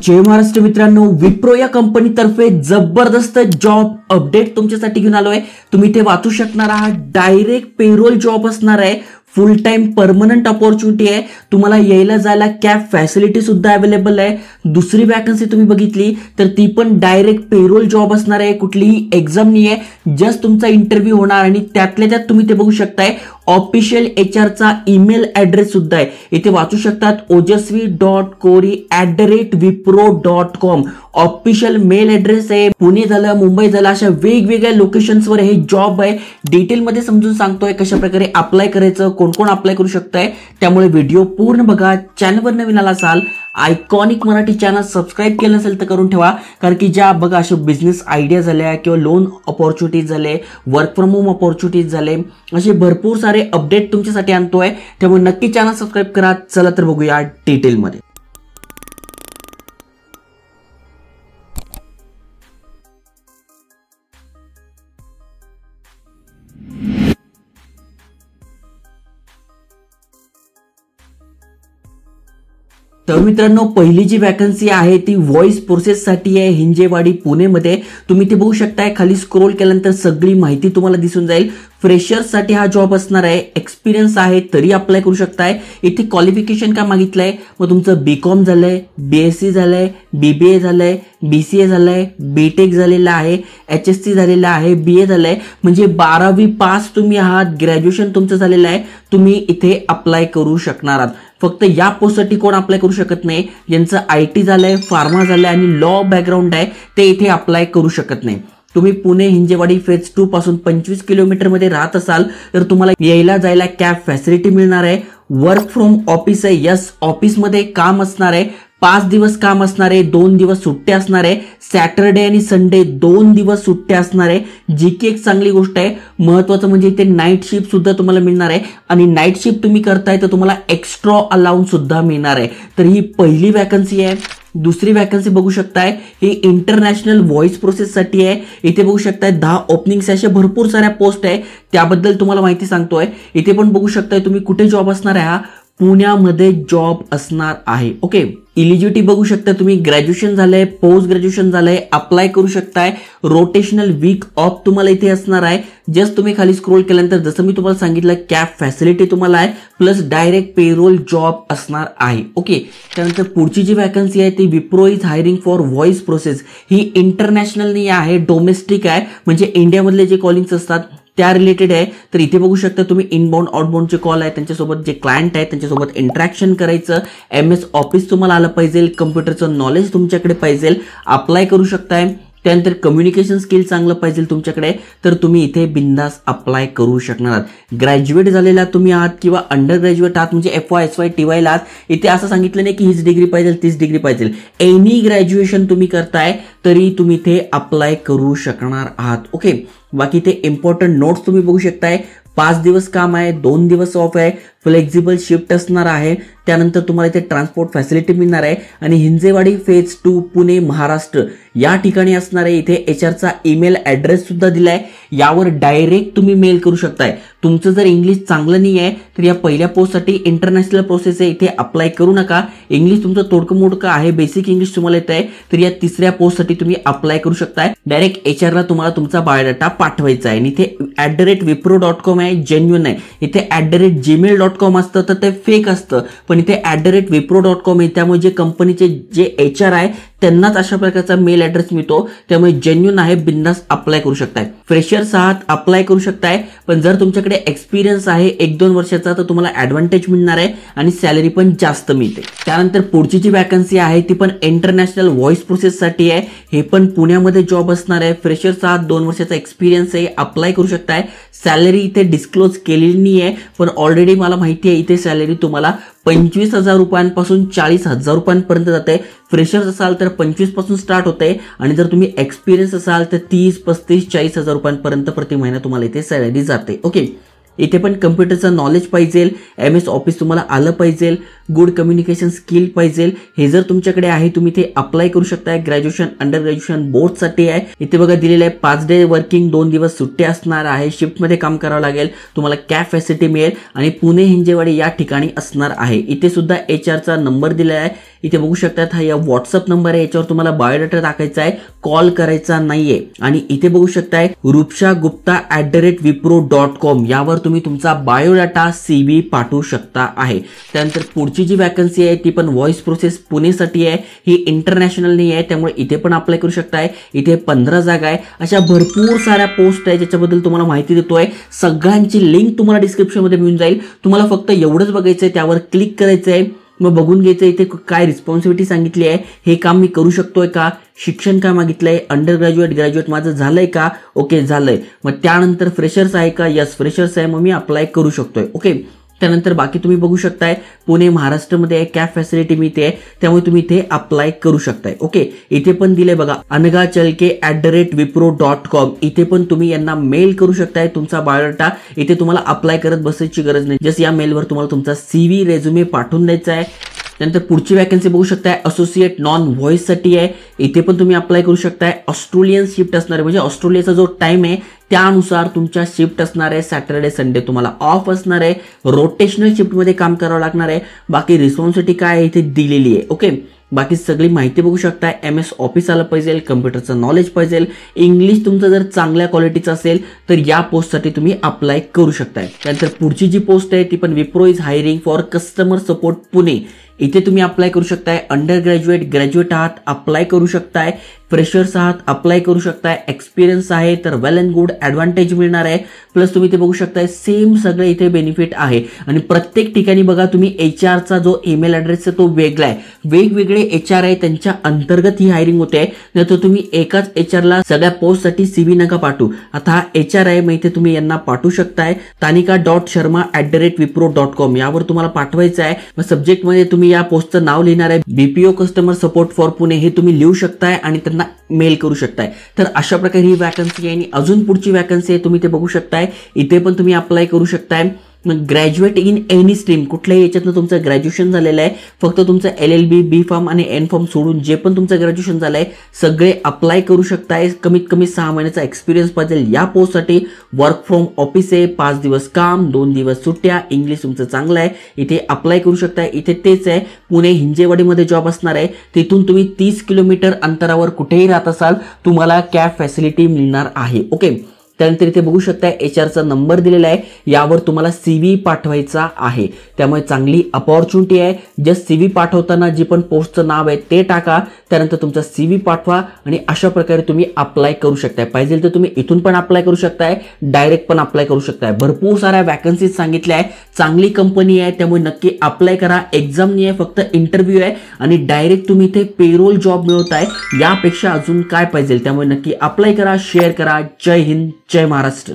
जय महाराष्ट्र मित्रांनो, विप्रो या कंपनीतर्फे जबरदस्त जॉब अपडेट तुमच्यासाठी घेऊन आलोय। तुम्ही इथे वाचू शकणार आहात, डायरेक्ट पेरोल जॉब असणार आहे, फुल टाइम परमनंट अपॉर्च्युनिटी आहे। तुम्हाला यायला जायला कॅब फॅसिलिटी सुद्धा अवेलेबल आहे। दुसरी वॅकन्सी तुम्ही बघितली तर ती पण डायरेक्ट पेरोल जॉब असणार आहे, कुठलीही एक्झाम नाही आहे, जस्ट तुमचा इंटरव्ह्यू होणार आणि त्यातल्या त्यात तुम्ही ते बघू शकताय ऑफिशियल HR चा ईमेल ऍड्रेस सुद्धा आहे। इथे वाचू शकतात ojasvi.kori@wipro.com ऑफिशियल मेल ऍड्रेस आहे। पुणे झालं, मुंबई झालं, अशा वेगवेगळ्या लोकेशन्सवर हे जॉब आहे। डिटेलमध्ये समजून सांगतोय कशा प्रकारे अप्लाय करायचं, कोण कोण अप्लाय करू शकताय, त्यामुळे व्हिडिओ पूर्ण बघा। चॅनलवर नवीन आला असाल, आयकॉनिक मराठी चॅनल सबस्क्राईब केलं नसेल तर करून ठेवा, कारण की ज्या बघा अशा बिझनेस आयडिया झाल्या किंवा लोन अपॉर्च्युनिटीज झाले, वर्क फ्रॉम होम अपॉर्च्युनिटीज झाले, असे भरपूर सारे अपडेट तुमच्यासाठी आणतोय, त्यामुळे नक्की चॅनल सबस्क्राईब करा। चला तर बघूया डिटेलमध्ये। तर मित्रांनो, पहिली जी वॅकन्सी आहे ती व्हॉइस प्रोसेस साठी आहे, हिंजेवाडी पुणेमध्ये। तुम्ही ते बघू शकताय, खाली स्क्रोल केल्यानंतर सगळी माहिती तुम्हाला दिसून जाईल। फ्रेशर्स साठी हा जॉब असणार आहे, एक्सपिरियन्स आहे तरी अप्लाय करू शकताय। इथे क्वालिफिकेशन काय मागितलंय, मग तुमचं BCom झालंय, BSc झालंय, BBA झालंय, BCA झालंय, BTech झालेलं आहे, HSC झालेलं आहे, BA झालंय, म्हणजे 12वी पास तुम्ही आहात, ग्रॅज्युएशन तुमचं झालेलं आहे, तुम्ही इथे अप्लाय करू शकणार आहात। फक्त या पोस्टसाठी कोण अप्लाय करू शकत नाही, ज्यांचं IT झालंय, फार्मा झालंय आणि लॉ बॅकग्राऊंड आहे ते इथे अप्लाय करू शकत नाही। तुम्ही पुणे हिंजेवाडी फेज 2 पासून 25 किलोमीटर मध्ये राहत असाल तर तुम्हाला यायला जायला कॅब फॅसिलिटी मिळणार आहे। वर्क फ्रॉम ऑफिस आहे, यस ऑफिसमध्ये काम असणार आहे, 5 दिवस काम असणार आहे, 2 दिवस सुट्ट्या असणार आहे, सॅटरडे आणि संडे 2 दिवस सुट्ट्या असणार आहे, जी की एक चांगली गोष्ट आहे। महत्वाचं म्हणजे इथे नाईट शिफ्ट सुद्धा तुम्हाला मिळणार आहे आणि नाईट शिफ्ट तुम्ही करताय तर तुम्हाला एक्स्ट्रा अलाउन्स सुद्धा मिळणार आहे। तर ही पहिली वॅकन्सी आहे। दुसरी वॅकन्सी बघू शकताय, ही इंटरनॅशनल व्हॉइस प्रोसेस साठी आहे। इथे बघू शकताय 10 ओपनिंग्स अशा भरपूर साऱ्या पोस्ट आहे, त्याबद्दल तुम्हाला माहिती सांगतोय। इथे पण बघू शकताय तुम्ही कुठे जॉब असणार आहे, हा पुण्यामध्ये जॉब असणार आहे। ओके, इलिजिबिलिटी बघू शकता तुम्ही, ग्रॅज्युएशन झालंय, पोस्ट ग्रॅज्युएशन झालंय, अप्लाय करू शकताय। रोटेशनल वीक ऑफ तुम्हाला इथे असणार आहे। जस्ट तुम्ही खाली स्क्रोल केल्यानंतर जसं मी तुम्हाला सांगितलं कॅब फॅसिलिटी तुम्हाला आहे, प्लस डायरेक्ट पेरोल जॉब असणार आहे। ओके, त्यानंतर पुढची जी वॅकन्सी आहे ती Wipro is hiring for voice process. He international नाही आहे, डोमेस्टिक आहे, म्हणजे इंडियामधले जे कॉलिंग्स असतात त्या रिलेटेड आहे। तर इथे बघू शकता तुम्ही इनबाउंड आउटबाउंडचे कॉल आहे, त्यांच्यासोबत जे क्लायंट आहे त्यांच्यासोबत इंटरॅक्शन करायचं, MS ऑफिस तुम्हाला आलं पाहिजे, कम्प्युटरचं नॉलेज तुमच्याकडे पाहिजे, अप्लाय करू शकताय। त्यानंतर कम्युनिकेशन स्किल चांगलं पाहिजे तुमच्याकडे, तर तुम्ही इथे बिंदास अप्लाय करू शकणार आहात। ग्रॅज्युएट झालेला तुम्ही आहात किंवा अंडर ग्रॅज्युएट आहात, म्हणजे FY SY TY ला आहात, इथे असं सांगितलं नाही की हीच डिग्री पाहिजे तीच डिग्री पाहिजे, एनी ग्रॅज्युएशन तुम्ही करताय तरी तुम्ही इथे अप्लाय करू शकणार आहात। ओके, बाकी ते इम्पॉर्टंट नोट्स तुम्ही बघू शकताय। 5 दिवस काम आहे, 2 दिवस ऑफ आहे, फ्लेक्झिबल शिफ्ट असणार आहे, त्यानंतर तुम्हाला इथे ट्रान्सपोर्ट फॅसिलिटी मिळणार आहे आणि हिंजेवाडी फेज 2 पुणे महाराष्ट्र या ठिकाणी असणार आहे। इथे HR चा ईमेल ऍड्रेस सुद्धा दिलाय, यावर डायरेक्ट तुम्ही मेल करू शकताय। तुमचं जर इंग्लिश चांगलं नाही आहे तर या पहिल्या पोस्टसाठी इंटरनॅशनल प्रोसेस आहे, इथे अप्लाय करू नका। इंग्लिश तुमचं तोडकं मोडकं आहे, बेसिक इंग्लिश तुम्हाला येत आहे, तर या तिसऱ्या पोस्टसाठी तुम्ही अप्लाय करू शकताय। डायरेक्ट HR ला तुम्हाला तुमचा बायोडाटा पाठवायचा आहे आणि इथे @wipro.com आहे, जेन्युइन आहे। इथे @gmail.com असतं तर ते फेक असतं, पण इथे @wipro.com आहे, त्यामुळे जे कंपनीचे जे HR आहे त्यांनाच अशा प्रकारचा मेल ऍड्रेस मिळतो, त्यामुळे जेन्युइन आहे, बिंदास अप्लाय करू शकताय। फ्रेशर्स आहात अप्लाय करू शकताय, पण जर तुमच्याकडे एक्सपिरियन्स आहे 1-2 वर्षाचा तर तुम्हाला ऍडव्हान्टेज मिळणार आहे आणि सॅलरी पण जास्त मिळते। त्यानंतर पुढची जी वॅकन्सी आहे ती पण इंटरनॅशनल व्हॉइस प्रोसेस साठी आहे, हे पण पुण्यामध्ये जॉब असणार आहे। फ्रेशर्स आहात, 2 वर्षाचा एक्सपिरियन्स आहे, अप्लाय करू शकताय। सॅलरी इथे डिस्क्लोज केलेली नाही आहे, पण ऑलरेडी मला माहिती आहे इथे सॅलरी तुम्हाला 25,000 रुपयांपासून 40,000 रुपयांपर्यंत जाते। फ्रेशर्स असाल तर 25 पासून स्टार्ट होते आणि जर तुम्ही एक्सपिरियन्स असाल तर 30, 35, 40,000 रुपयांपर्यंत प्रति महिना तुम्हाला इथे सॅलरी जाते। ओके, इथे पण कम्प्युटरचं नॉलेज पाहिजे, MS ऑफिस तुम्हाला आलं पाहिजे, गुड कम्युनिकेशन स्किल पाहिजे, हे जर तुमच्याकडे आहे तुम्ही ते अप्लाय करू शकताय. ग्रॅज्युएशन अंडर ग्रॅज्युएशन बोथसाठी आहे. इथे बघा दिलेलं आहे 5 डे वर्किंग, 2 दिवस सुट्टी असणार आहे. शिफ्टमध्ये काम करावं लागेल. तुम्हाला कॅब फॅसिलिटी मिळेल आणि पुणे हिंजेवाडी या ठिकाणी असणार आहे. इथे सुद्धा HR चा नंबर दिलेला आहे. इथे बघू शकतात हा या व्हॉट्सअप नंबर आहे. याच्यावर तुम्हाला बायोडाटा टाकायचा आहे, कॉल करायचा नाहीये. आणि इथे बघू शकताय rupshagupta@wipro.com यावर तुम्ही तुमचा बायोडाटा CV पाठवू शकता आहे. त्यानंतर पुढची जी वॅकन्सी आहे ती पण व्हॉइस प्रोसेस पुणेसाठी आहे. ही इंटरनॅशनल नाही आहे, त्यामुळे इथे पण अप्लाय करू शकताय. इथे 15 जागा आहे. अशा भरपूर साऱ्या पोस्ट आहे ज्याच्याबद्दल तुम्हाला माहिती देतोय. सगळ्यांची लिंक तुम्हाला डिस्क्रिप्शन मध्ये मिळून जाईल. तुम्हाला फक्त एवढंच बघायचंय, त्यावर क्लिक करायचंय, मग बघून घ्यायचं इथे काय रिस्पॉन्सिबिलिटी सांगितली आहे, हे काम मी करू शकतोय का, शिक्षण काय मागितलंय, अंडर ग्रॅज्युएट ग्रॅज्युएट माझं झालंय का, ओके झालंय. मग त्यानंतर फ्रेशर्स आहे का, यस फ्रेशर्स आहे, मग मी अप्लाय करू शकतोय. ओके. त्यानंतर बाकी तुम्ही बघू शकताय पुणे महाराष्ट्रामध्ये आहे, कॅब फॅसिलिटी मिळते, त्यामुळे तुम्ही इथे अप्लाय करू शकताय. ओके. इथे पण दिले बघा anagachalke@wipro.com. इथे पण तुम्ही यांना मेल करू शकताय तुमचा बायोडाटा. इथे तुम्हाला अप्लाय करत बसायची गरज नाही. जस्ट या मेलवर तुम्हाला तुमचा CV रेझ्युमे पाठवून द्यायचा आहे. त्यानंतर पुढची वॅकन्सी बघू शकताय असोसिएट नॉन व्हॉइस साठी आहे. इथे पण तुम्ही अप्लाय करू शकताय. ऑस्ट्रेलियन शिफ्ट असणार आहे, म्हणजे ऑस्ट्रेलियाचा जो टाइम आहे त्यानुसार तुमच्या शिफ्ट असणार आहे. सॅटर्डे संडे तुम्हाला ऑफ असणार आहे. रोटेशनल शिफ्टमध्ये काम करावं लागणार आहे. बाकी रिस्पॉन्सिबिलिटी काय आहे इथे दिलेली आहे. ओके. बाकी सगळी माहिती बघू शकताय. MS ऑफिस आलं पाहिजे, कम्प्युटरचं नॉलेज पाहिजे, इंग्लिश तुमचं जर चांगल्या क्वालिटीचं असेल तर या पोस्टसाठी तुम्ही अप्लाय करू शकताय. त्यानंतर पुढची जी पोस्ट आहे ती पण Wipro is hiring for customer support Pune. इथे तुम्ही अप्लाय करू शकताय. अंडर ग्रॅज्युएट ग्रॅज्युएट आहात अप्लाय करू शकताय. फ्रेशर्स आहात अप्लाय करू शकताय. एक्सपिरियन्स आहे तर वेल अँड गुड ॲडव्हान्टेज मिळणार आहे. प्लस तुम्ही ते बघू शकताय सेम सगळे इथे बेनिफिट आहे. आणि प्रत्येक ठिकाणी बघा तुम्ही HR जो ईमेल ॲड्रेस आहे तो वेगळा आहे. वेगवेगळे HR आहे त्यांच्या अंतर्गत ही हायरिंग होते. नाही तर तुम्ही एकाच HR सगळ्या पोस्टसाठी CV नका पाठवू. आता हा HR आहे, मग इथे तुम्ही यांना पाठवू शकताय. tanika.sharma@wipro.com यावर तुम्हाला पाठवायचं आहे. मग सब्जेक्टमध्ये तुम्ही या पोस्टचं नाव लिहिणार आहे. BPO customer support for Pune हे तुम्ही लिहू शकताय आणि त्यांना मेल करू शकताय. तर अशा प्रकारे ही वॅकन्सी आहे. आणि अजून पुढची वॅकन्सी आहे तुम्ही ते बघू शकताय. इथे पण तुम्ही अप्लाय करू शकताय. ग्रॅज्युएट इन एनी स्ट्रीम, कुठल्याही याच्यातनं तुमचं ग्रॅज्युएशन झालेलं आहे, फक्त तुमचं LLB B.Pharm आणि M.Pharm सोडून जे पण तुमचं ग्रॅज्युएशन झालंय सगळे अप्लाय करू शकताय. कमीत कमी 6 महिन्याचा एक्सपिरियन्स पाहिजे या पोस्टसाठी. वर्क फ्रॉम ऑफिस आहे, 5 दिवस काम, 2 दिवस सुट्ट्या, इंग्लिश तुमचं चांगलं आहे, इथे अप्लाय करू शकताय. इथे तेच आहे, पुणे हिंजेवाडीमध्ये जॉब असणार आहे. तिथून तुम्ही 30 किलोमीटर अंतरावर कुठेही राहत असाल तुम्हाला कॅब फॅसिलिटी मिळणार आहे. ओके. त्यानंतर इथे बघू शकताय HR नंबर दिलेला आहे, यावर तुम्हाला CV पाठवायचा आहे. त्यामुळे चांगली अपॉर्च्युनिटी आहे. जस्ट CV पाठवताना जी पण पोस्टचं नाव आहे ते टाका, त्यानंतर तुमचा CV पाठवा आणि अशा प्रकारे तुम्ही अप्लाय करू शकताय. पाहिजे तर तुम्ही इथून पण अप्लाय करू शकताय, डायरेक्ट पण अप्लाय करू शकताय. भरपूर साऱ्या वॅकन्सीज सांगितल्या आहे. चांगली कंपनी आहे, त्यामुळे नक्की अप्लाय करा. एक्झाम नाही आहे, फक्त इंटरव्ह्यू आहे आणि डायरेक्ट तुम्ही इथे पेरोल जॉब मिळवताय. यापेक्षा अजून काय पाहिजे, त्यामुळे नक्की अप्लाय करा, शेअर करा. जय हिंद, जय महाराष्ट्र.